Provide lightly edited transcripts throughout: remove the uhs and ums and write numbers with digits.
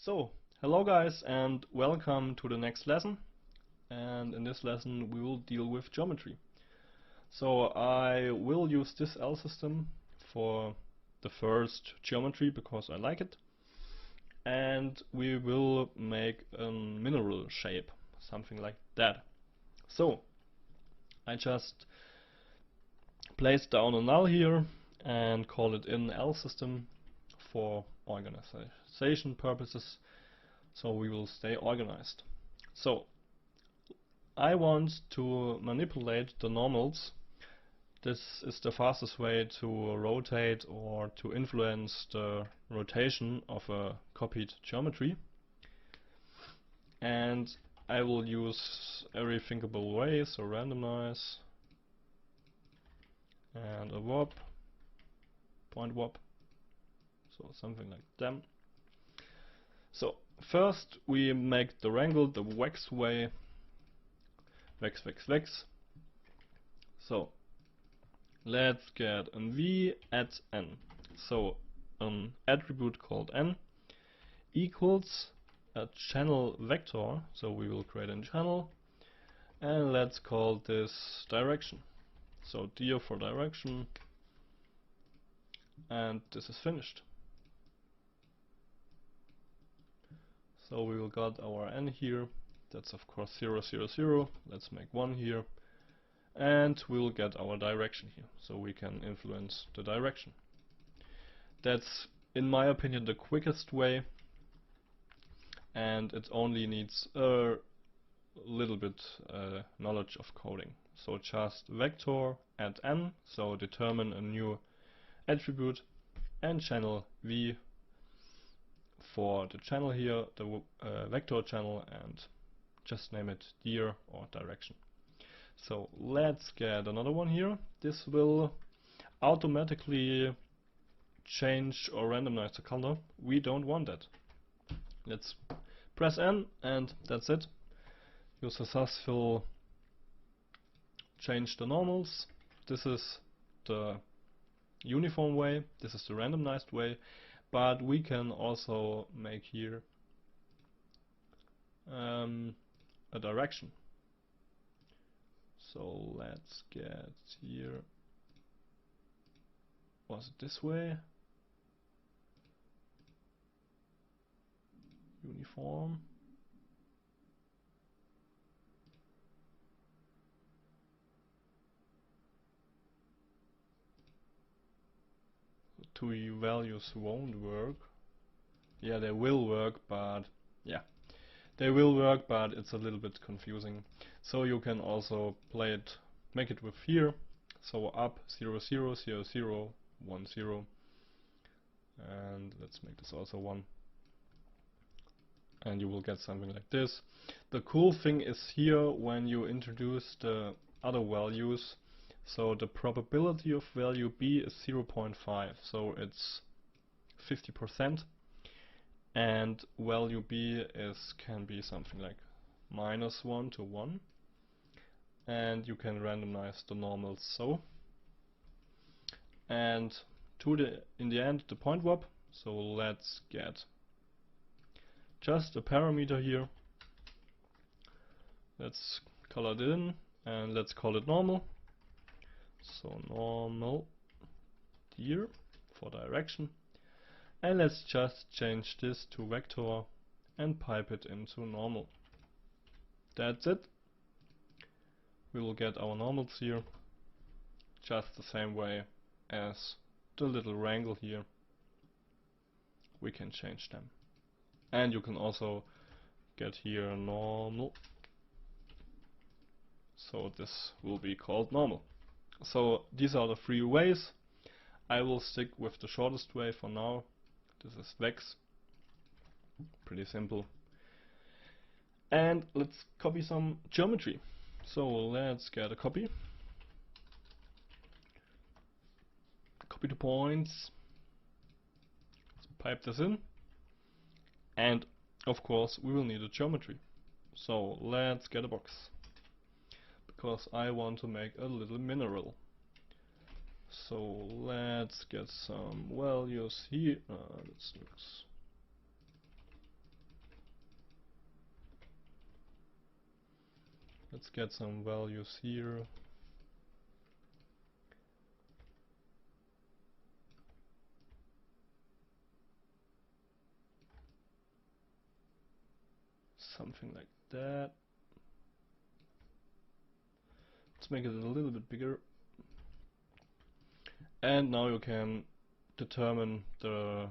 So, hello guys and welcome to the next lesson. And in this lesson we will deal with geometry. So I will use this L system for the first geometry because I like it. And we will make a mineral shape, something like that. So, I just place down a null here and call it in L system for organization purposes. So we will stay organized. So I want to manipulate the normals. This is the fastest way to rotate or to influence the rotation of a copied geometry. And I will use every thinkable way, so randomize and a warp, point warp, so something like that. So first we make the wrangle the wax way, wax, wax, wax. So let's get a v at n. So an attribute called n equals a channel vector. So we will create a channel and let's call this direction. So dir for direction, and this is finished. So we will got our n here. That's of course 0, 0, 0. Let's make 1 here. And we'll get our direction here, so we can influence the direction. That's, in my opinion, the quickest way, and it only needs a little bit knowledge of coding. So just vector at n, so determine a new attribute, and channel v for the channel here, the vector channel, and just name it dir or direction. So let's get another one here. This will automatically change or randomize the color. We don't want that. Let's press N and that's it. You successfully change the normals. This is the uniform way, this is the randomized way, but we can also make here a direction. So let's get here, was it this way? Uniform. The two values won't work. Yeah, they will work, but yeah. They will work, but it's a little bit confusing. So you can also play it, make it with here. So up 0, 0, 0, 0, 1, 0. And let's make this also 1. And you will get something like this. The cool thing is here when you introduce the other values. So the probability of value b is 0.5. So it's 50%. And value b can be something like -1 to 1, and you can randomize the normals so. And in the end the point warp. So let's get just a parameter here. Let's color it in and let's call it normal. So normal dir for direction. And let's just change this to vector and pipe it into normal. That's it. We will get our normals here, just the same way as the little wrangle here. We can change them. And you can also get here normal. So this will be called normal. So these are the 3 ways. I will stick with the shortest way for now. This is vex. Pretty simple. And let's copy some geometry. So let's get a copy. Copy the points. Let's pipe this in. And of course we will need a geometry. So let's get a box. Because I want to make a little mineral. So let's get some values here. Let's Let's get some values here. Something like that. Let's make it a little bit bigger. And now you can determine the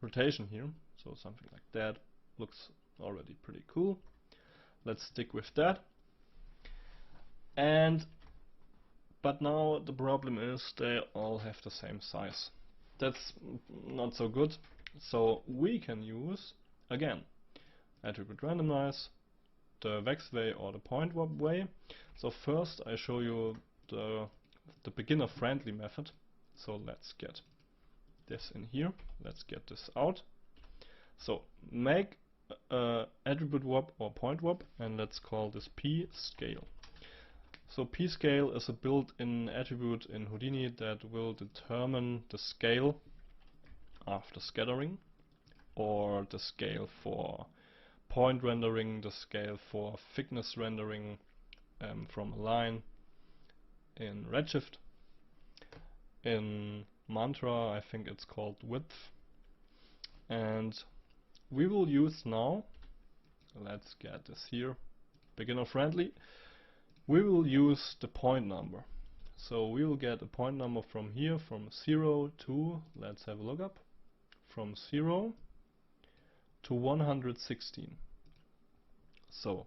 rotation here. So something like that looks already pretty cool. Let's stick with that. But now the problem is they all have the same size. That's not so good. So we can use, again, attribute randomize, the vex way or the point warp way. So first I show you the beginner friendly method. So let's get this in here. Let's get this out. So make attribute warp or point warp, and let's call this p scale. So p scale is a built-in attribute in Houdini that will determine the scale after scattering, or the scale for point rendering, the scale for thickness rendering from a line in Redshift. In Mantra I think it's called width. And we will use now, let's get this here, beginner friendly, we will use the point number. So we will get a point number from here, from 0 to, let's have a look up, from 0 to 116. So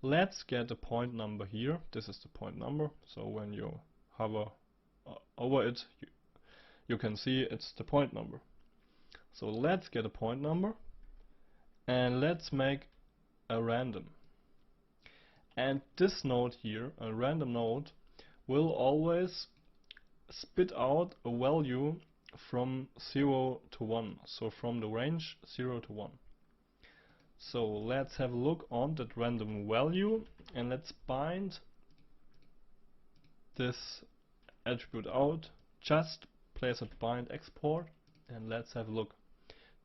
let's get a point number here. This is the point number. So when you hover over it, you can see it's the point number. So let's get a point number and let's make a random. And this node here, a random node, will always spit out a value from 0 to 1. So from the range 0 to 1. So let's have a look on that random value and let's bind this attribute out. Just place a bind export and let's have a look.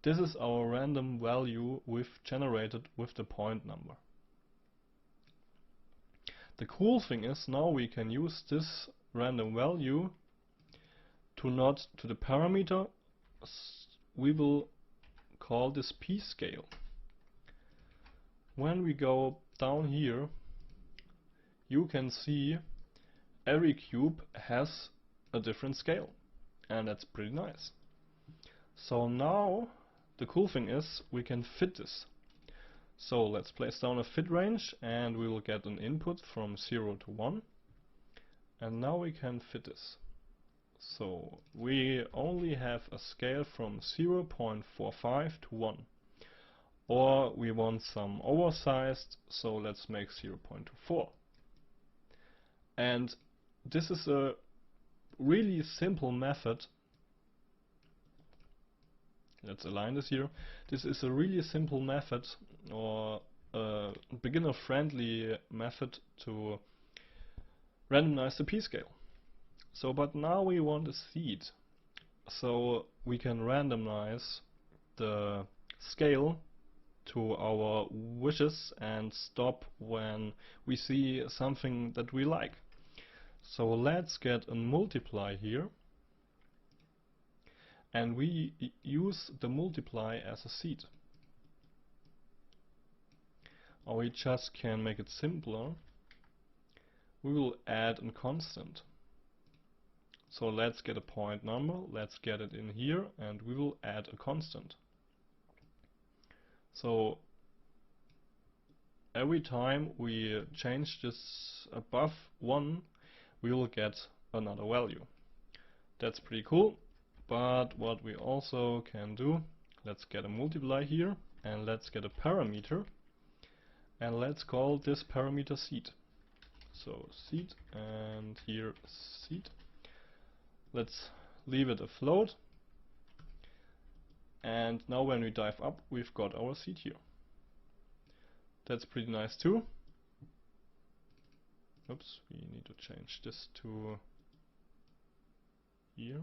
This is our random value we've generated with the point number. The cool thing is now we can use this random value to node to the parameter. We will call this p scale. When we go down here, you can see every cube has a different scale, and that's pretty nice. So now the cool thing is we can fit this. So let's place down a fit range and we will get an input from 0 to 1, and now we can fit this. So we only have a scale from 0.45 to 1, or we want some oversized, so let's make 0.24. And this is a really simple method. Let's align this here. This is a really simple method, or a beginner-friendly method to randomize the p-scale. So, but now we want a seed. So we can randomize the scale to our wishes and stop when we see something that we like. So let's get a multiply here. And we use the multiply as a seed. Or we just can make it simpler. We will add a constant. So let's get a point number, let's get it in here, and we will add a constant. So every time we change this above 1, we will get another value. That's pretty cool. But what we also can do, let's get a multiply here and let's get a parameter, and let's call this parameter seed. So seed, and here seed. Let's leave it a float, and now when we dive up, we've got our seed here. That's pretty nice too. Oops, we need to change this to here.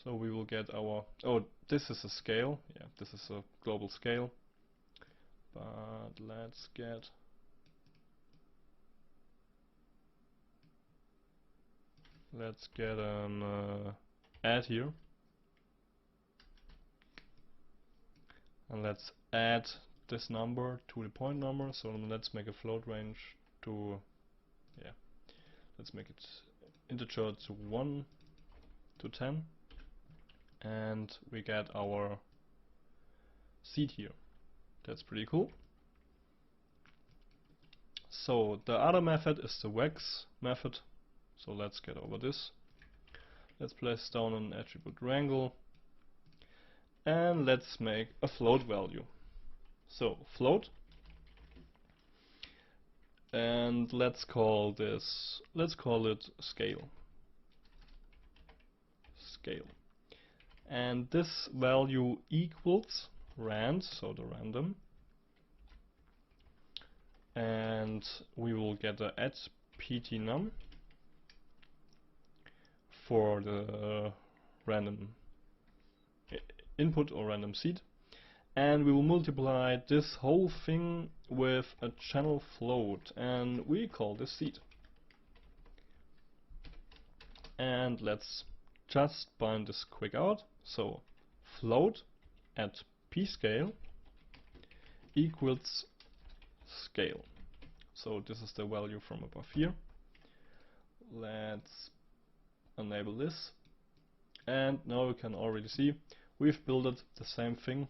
So we will get our, oh, this is a scale, yeah, this is a global scale. but let's get an add here, and let's add this number to the point number. So let's make a float range to, yeah, let's make it integer to 1 to 10, and we get our seed here. That's pretty cool. So the other method is the wax method. So let's get over this. Let's place down an attribute wrangle, and let's make a float value. So float, and let's call it scale. And this value equals rand, so the random, and we will get a add ptnum for the random input or random seed, and we will multiply this whole thing with a channel float, and we call this seed. And let's just bind this quick out. So float at pscale equals scale. So this is the value from above here. Let's enable this, and now you can already see we've built the same thing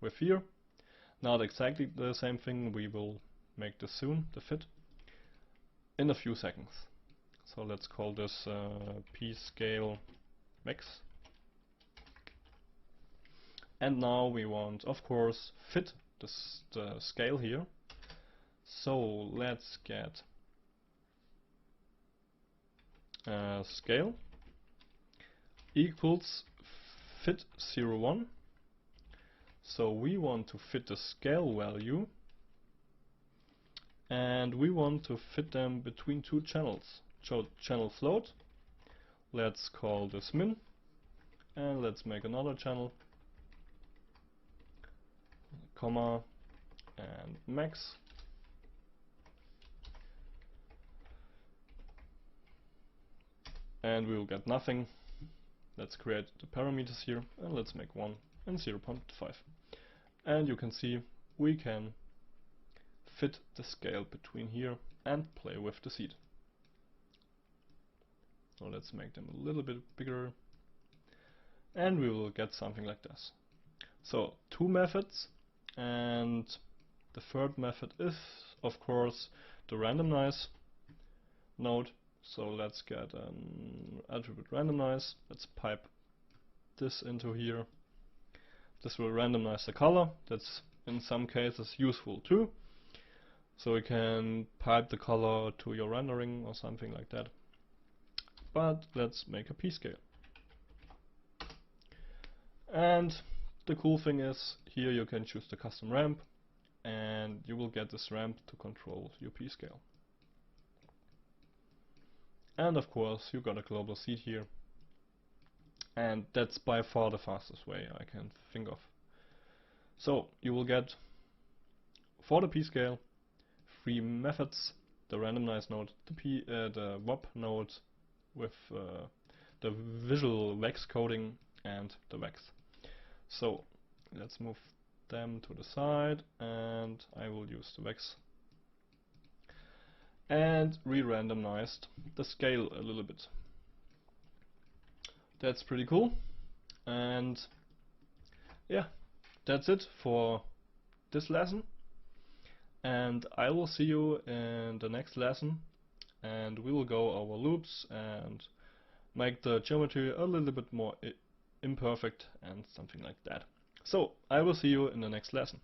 with here. Not exactly the same thing, we will make this soon, the fit, in a few seconds. So let's call this pscale max. And now we want, of course, fit the scale here. So let's get scale equals fit 01. So we want to fit the scale value, and we want to fit them between two channels. So channel float, let's call this min, and let's make another channel, comma, and max. And we will get nothing. Let's create the parameters here, and let's make 1 and 0.5. And you can see we can fit the scale between here and play with the seed. So let's make them a little bit bigger, and we will get something like this. So 2 methods, and the third method is, of course, the randomize node. So let's get an attribute randomize. Let's pipe this into here. This will randomize the color. That's in some cases useful too. So you can pipe the color to your rendering or something like that. But let's make a p-scale. And the cool thing is, here you can choose the custom ramp, and you will get this ramp to control your p-scale. And of course you got a global seed here, and that's by far the fastest way I can think of. So you will get, for the p-scale, 3 methods: the randomize node, the WOP node with the visual wax coding, and the wax. So let's move them to the side, and I will use the wax. And re-randomized the scale a little bit. That's pretty cool. And yeah, that's it for this lesson. And I will see you in the next lesson, and we will go over loops and make the geometry a little bit more imperfect and something like that. So I will see you in the next lesson.